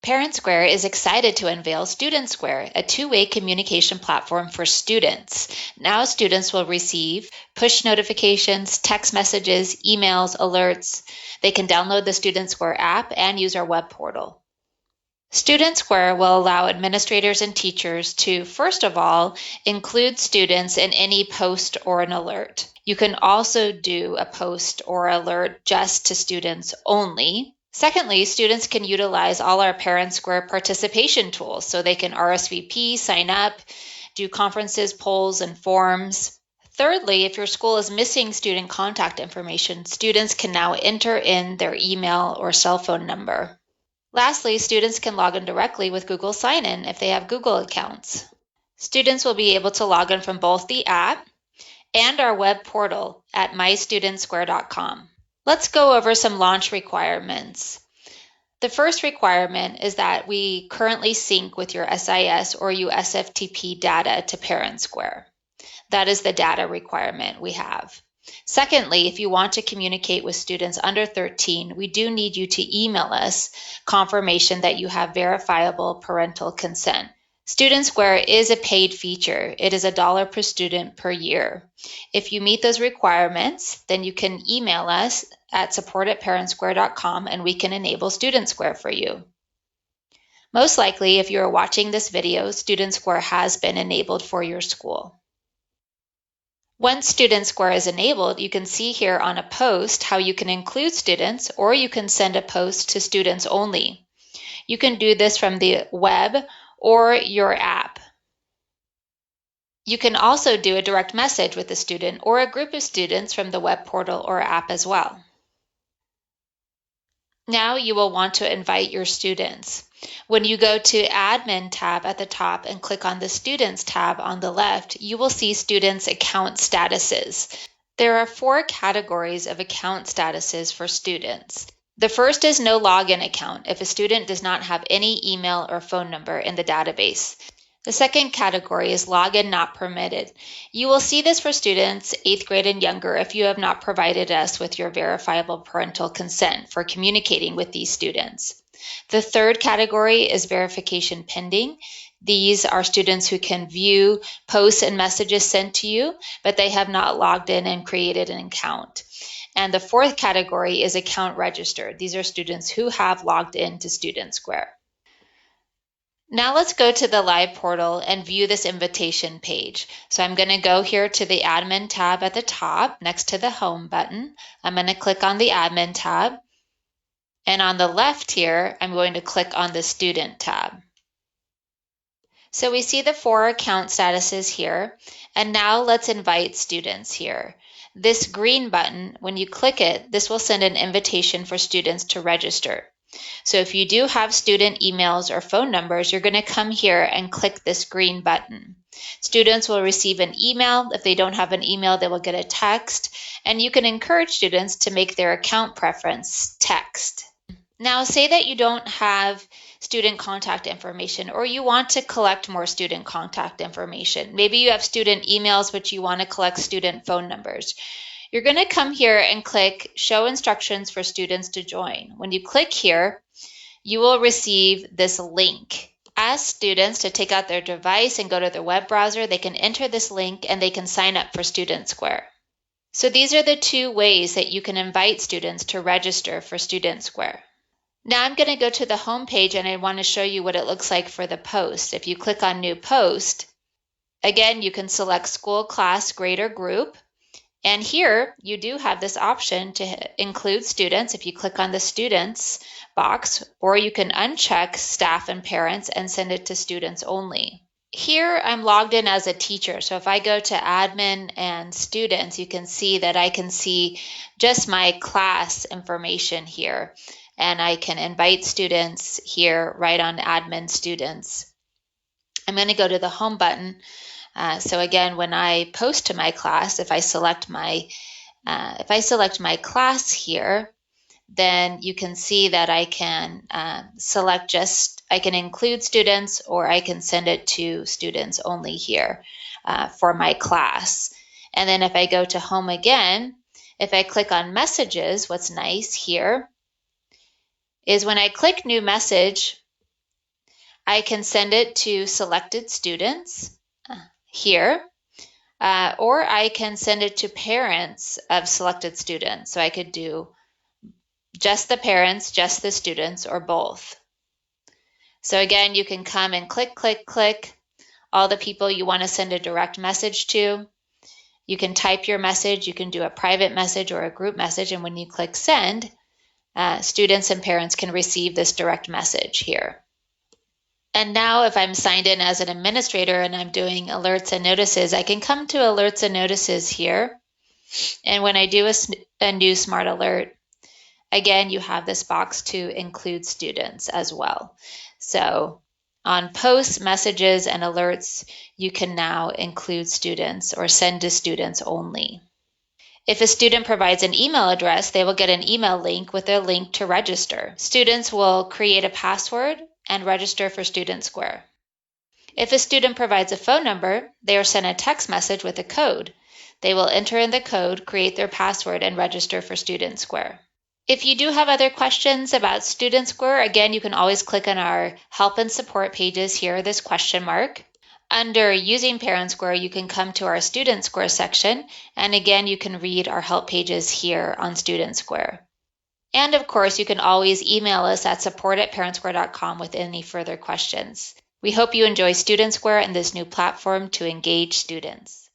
StudentSquare is excited to unveil StudentSquare, a two-way communication platform for students. Now students will receive push notifications, text messages, emails, alerts. They can download the StudentSquare app and use our web portal. StudentSquare will allow administrators and teachers to, first of all, include students in any post or an alert. You can also do a post or alert just to students only. Secondly, students can utilize all our ParentSquare participation tools, so they can RSVP, sign up, do conferences, polls, and forms. Thirdly, if your school is missing student contact information, students can now enter in their email or cell phone number. Lastly, students can log in directly with Google Sign-In if they have Google accounts. Students will be able to log in from both the app and our web portal at mystudentsquare.com. Let's go over some launch requirements. The first requirement is that we currently sync with your SIS or USFTP data to ParentSquare. That is the data requirement we have. Secondly, if you want to communicate with students under 13, we do need you to email us confirmation that you have verifiable parental consent. StudentSquare is a paid feature. It is $1 per student per year. If you meet those requirements, then you can email us at support@parentsquare.com and we can enable StudentSquare for you. Most likely, if you are watching this video, StudentSquare has been enabled for your school. Once StudentSquare is enabled, you can see here on a post how you can include students, or you can send a post to students only. You can do this from the web or your app. You can also do a direct message with a student or a group of students from the web portal or app as well. Now you will want to invite your students. When you go to Admin tab at the top and click on the Students tab on the left, you will see students' account statuses. There are 4 categories of account statuses for students. The first is no login account if a student does not have any email or phone number in the database. The second category is login not permitted. You will see this for students 8th grade and younger if you have not provided us with your verifiable parental consent for communicating with these students. The third category is verification pending. These are students who can view posts and messages sent to you, but they have not logged in and created an account. And the fourth category is account registered. These are students who have logged in to StudentSquare. Now let's go to the live portal and view this invitation page. So I'm going to go here to the Admin tab at the top next to the Home button. I'm going to click on the Admin tab. And on the left here, I'm going to click on the Student tab. So we see the 4 account statuses here. And now let's invite students here. This green button, when you click it, this will send an invitation for students to register. So if you do have student emails or phone numbers, you're going to come here and click this green button. Students will receive an email. If they don't have an email, they will get a text. And you can encourage students to make their account preference text. Now, say that you don't have student contact information, or you want to collect more student contact information. Maybe you have student emails, but you want to collect student phone numbers. You're going to come here and click Show Instructions for Students to Join. When you click here, you will receive this link. Ask students to take out their device and go to their web browser. They can enter this link and they can sign up for StudentSquare. So these are the 2 ways that you can invite students to register for StudentSquare. Now I'm going to go to the home page and I want to show you what it looks like for the post. If you click on New Post, again, you can select school, class, grade, or group. And here you do have this option to include students if you click on the Students box, or you can uncheck Staff and Parents and send it to students only. Here I'm logged in as a teacher, so if I go to Admin and Students, you can see that I can see just my class information here. And I can invite students here right on Admin Students. I'm going to go to the Home button. So again, when I post to my class, if I select my class here, then you can see that I can I can include students, or I can send it to students only here for my class. And then if I go to Home again, if I click on Messages, what's nice here is when I click New Message, I can send it to selected students here, or I can send it to parents of selected students. So I could do just the parents, just the students, or both. So again, you can come and click, click, click all the people you want to send a direct message to. You can type your message, you can do a private message or a group message, and when you click send, students and parents can receive this direct message here. And now if I'm signed in as an administrator and I'm doing alerts and notices, I can come to alerts and notices here. And when I do a new smart alert, again, you have this box to include students as well. So on posts, messages, and alerts, you can now include students or send to students only. If a student provides an email address, they will get an email link with a link to register. Students will create a password and register for StudentSquare. If a student provides a phone number, they are sent a text message with a code. They will enter in the code, create their password, and register for StudentSquare. If you do have other questions about StudentSquare, again, you can always click on our help and support pages here, this question mark. Under Using ParentSquare, you can come to our StudentSquare section, and again, you can read our help pages here on StudentSquare. And of course, you can always email us at support@parentsquare.com with any further questions. We hope you enjoy StudentSquare and this new platform to engage students.